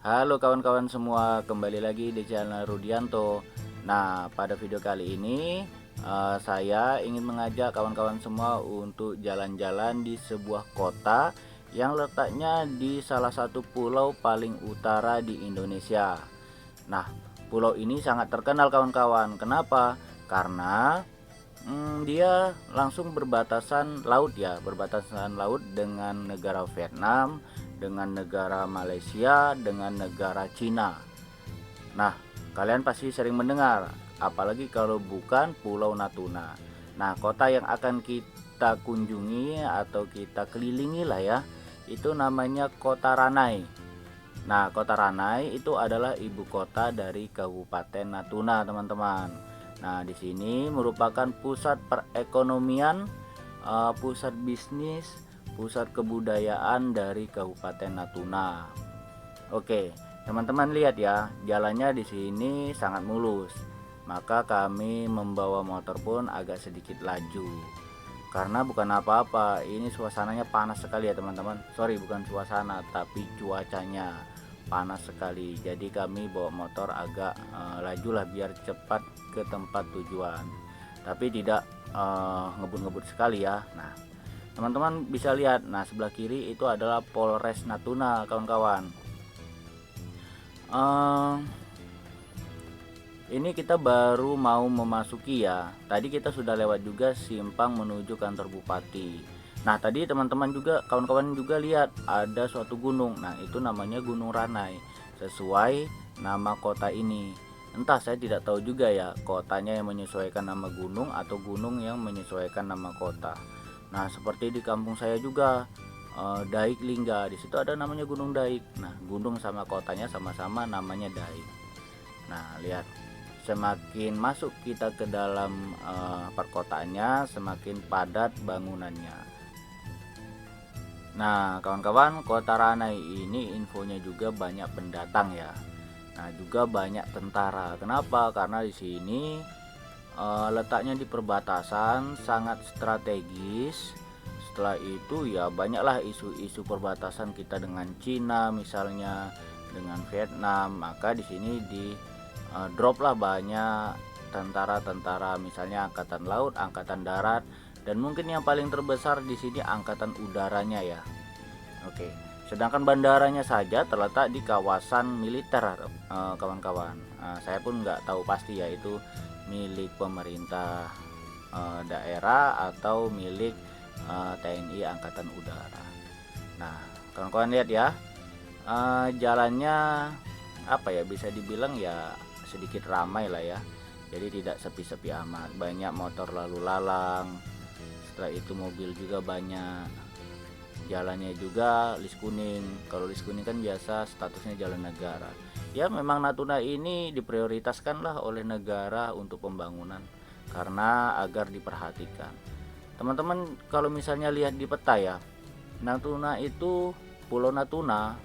Halo kawan-kawan semua, kembali lagi di channel Rudianto. Nah, pada video kali ini saya ingin mengajak kawan-kawan semua untuk jalan-jalan di sebuah kota yang letaknya di salah satu pulau paling utara di Indonesia. Nah, pulau ini sangat terkenal kawan-kawan. Kenapa? Karena dia langsung berbatasan laut ya, berbatasan laut dengan negara Vietnam, dengan negara Malaysia, dengan negara Cina. Nah, kalian pasti sering mendengar, apalagi kalau bukan Pulau Natuna. Nah, kota yang akan kita kunjungi atau kita kelilingi lah ya, itu namanya Kota Ranai. Nah, Kota Ranai itu adalah ibu kota dari Kabupaten Natuna, teman-teman. Nah, di sini merupakan pusat perekonomian, pusat bisnis, pusat kebudayaan dari Kabupaten Natuna. Oke, teman-teman lihat ya, jalannya di sini sangat mulus. Maka kami membawa motor pun agak sedikit laju. Karena bukan apa-apa, ini suasananya panas sekali ya teman-teman. Sorry, bukan suasana, tapi cuacanya panas sekali. Jadi kami bawa motor agak laju lah biar cepat ke tempat tujuan. Tapi tidak ngebut-ngebut sekali ya. Nah, teman-teman bisa lihat, nah sebelah kiri itu adalah Polres Natuna, kawan-kawan. Eh, ini kita baru mau memasuki ya. Tadi kita sudah lewat juga simpang menuju kantor bupati. Nah, tadi teman-teman juga, kawan-kawan juga lihat ada suatu gunung. Nah, itu namanya Gunung Ranai, sesuai nama kota ini. Entah, saya tidak tahu juga ya, kotanya yang menyesuaikan nama gunung atau gunung yang menyesuaikan nama kota. Nah, seperti di kampung saya juga, Daik Lingga, di situ ada namanya Gunung Daik. Nah, gunung sama kotanya sama-sama namanya Daik. Nah, lihat, semakin masuk kita ke dalam perkotaannya, semakin padat bangunannya. Nah, kawan-kawan, Kota Ranai ini infonya juga banyak pendatang ya. Nah, juga banyak tentara. Kenapa? Karena di sini letaknya di perbatasan, sangat strategis. Setelah itu ya banyaklah isu-isu perbatasan kita dengan Cina misalnya, dengan Vietnam. Maka di sini di drop lah banyak tentara-tentara, misalnya angkatan laut, angkatan darat, dan mungkin yang paling terbesar di sini angkatan udaranya ya. Oke, sedangkan bandaranya saja terletak di kawasan militer, kawan-kawan. Saya pun nggak tahu pasti ya itu milik pemerintah daerah atau milik TNI Angkatan Udara. Nah, kawan-kawan lihat ya, jalannya apa ya, bisa dibilang ya sedikit ramai lah ya. Jadi tidak sepi-sepi amat, banyak motor lalu lalang. Setelah itu mobil juga banyak. Jalannya juga lis kuning. Kalau lis kuning kan biasa statusnya jalan negara. Ya memang Natuna ini diprioritaskan lah oleh negara untuk pembangunan karena agar diperhatikan. Teman-teman kalau misalnya lihat di peta ya, Natuna itu, Pulau Natuna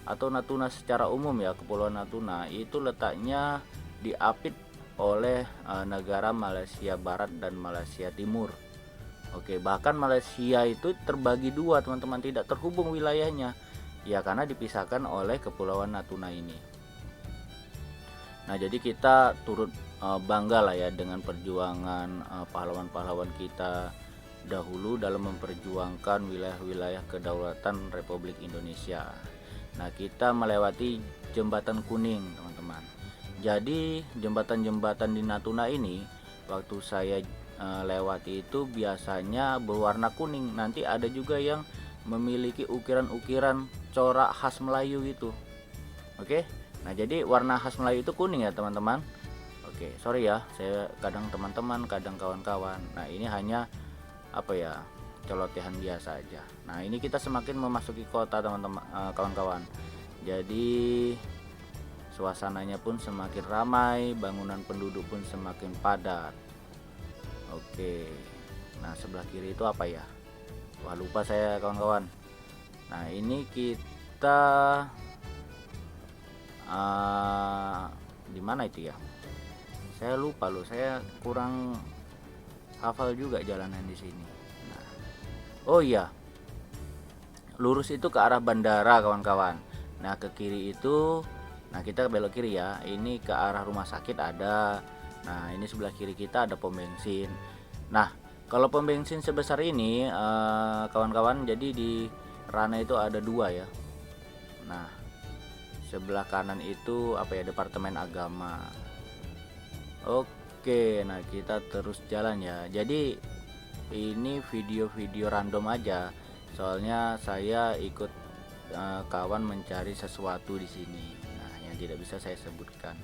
atau Natuna secara umum ya, Kepulauan Natuna itu letaknya diapit oleh negara Malaysia Barat dan Malaysia Timur. Oke, bahkan Malaysia itu terbagi dua teman-teman, tidak terhubung wilayahnya ya karena dipisahkan oleh Kepulauan Natuna ini. Nah, jadi kita turut bangga lah ya dengan perjuangan pahlawan-pahlawan kita dahulu dalam memperjuangkan wilayah-wilayah kedaulatan Republik Indonesia. Nah, kita melewati jembatan kuning teman-teman. Jadi jembatan-jembatan di Natuna ini waktu saya lewati itu biasanya berwarna kuning. Nanti ada juga yang memiliki ukiran-ukiran corak khas Melayu gitu. Oke, nah jadi warna khas Melayu itu kuning ya teman-teman. Oke, sorry ya, saya kadang teman-teman, kadang kawan-kawan. Nah, ini hanya apa ya, celotehan biasa aja. Nah, ini kita semakin memasuki kota teman-teman, kawan-kawan. Jadi suasananya pun semakin ramai, bangunan penduduk pun semakin padat. Oke, nah sebelah kiri itu apa ya, wah lupa saya kawan-kawan. Nah, ini kita di mana itu ya, saya lupa loh, saya kurang hafal juga jalanan di sini. Nah, oh iya, lurus itu ke arah bandara kawan-kawan. Nah ke kiri itu, nah kita belok kiri ya, ini ke arah rumah sakit ada. Nah ini sebelah kiri kita ada pom bensin. Nah kalau pom bensin sebesar ini kawan-kawan, jadi di Rana itu ada dua ya. Nah sebelah kanan itu apa ya, Departemen Agama. Oke, nah kita terus jalan ya. Jadi ini video-video random aja, soalnya saya ikut kawan mencari sesuatu di sini. Nah, yang tidak bisa saya sebutkan.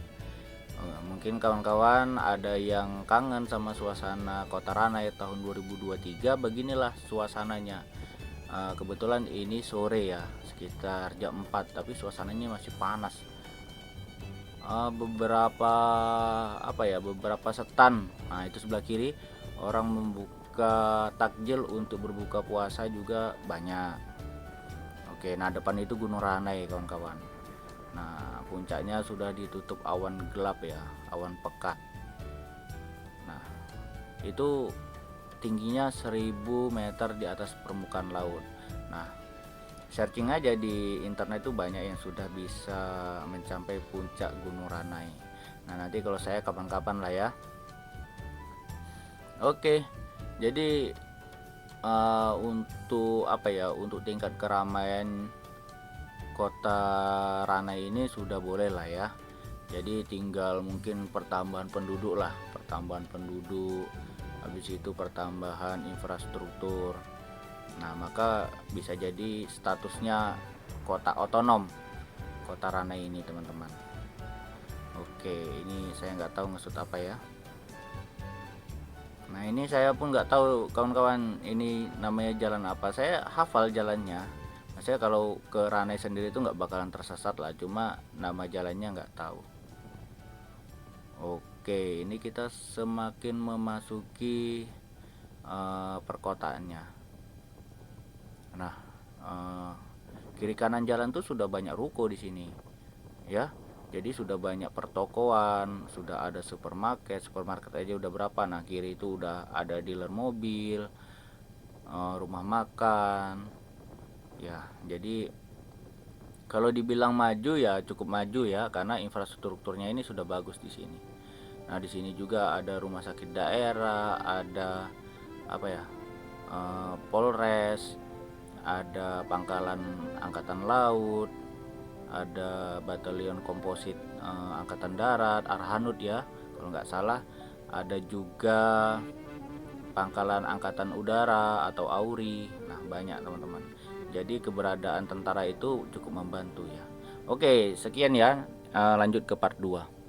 Mungkin kawan-kawan ada yang kangen sama suasana Kota Ranai tahun 2023. Beginilah suasananya. Kebetulan ini sore ya, sekitar jam 4, tapi suasananya masih panas. Beberapa apa ya, beberapa setan. Nah, itu sebelah kiri orang membuka takjil untuk berbuka puasa juga banyak. Oke, nah depan itu Gunung Ranai kawan-kawan. Nah, puncaknya sudah ditutup awan gelap ya, awan pekat. Nah, itu tingginya 1000 meter di atas permukaan laut. Nah, searching aja di internet itu banyak yang sudah bisa mencapai puncak Gunung Ranai. Nah, nanti kalau saya kapan-kapan lah ya. Oke, jadi untuk apa ya, untuk tingkat keramaian Kota Ranai ini sudah boleh lah ya. Jadi tinggal mungkin pertambahan penduduk lah, pertambahan penduduk, habis itu pertambahan infrastruktur. Nah, maka bisa jadi statusnya kota otonom, Kota Ranai ini teman-teman. Oke, ini saya nggak tahu maksud apa ya. Nah, ini saya pun nggak tahu kawan-kawan, ini namanya jalan apa. Saya hafal jalannya. Saya kalau ke Ranai sendiri itu nggak bakalan tersesat lah, cuma nama jalannya nggak tahu. Oke, ini kita semakin memasuki perkotaannya. Nah, kiri kanan jalan tuh sudah banyak ruko di sini, ya. Jadi sudah banyak pertokoan, sudah ada supermarket. Supermarket aja udah berapa. Nah, kiri itu udah ada dealer mobil, rumah makan. Ya, jadi kalau dibilang maju ya cukup maju ya, karena infrastrukturnya ini sudah bagus di sini. Nah, di sini juga ada rumah sakit daerah, ada apa ya, Polres, ada pangkalan angkatan laut, ada batalion komposit angkatan darat, Arhanud ya kalau nggak salah. Ada juga pangkalan angkatan udara atau AURI. Nah, banyak teman-teman. Jadi keberadaan tentara itu cukup membantu ya. Oke, sekian ya. Lanjut ke part 2.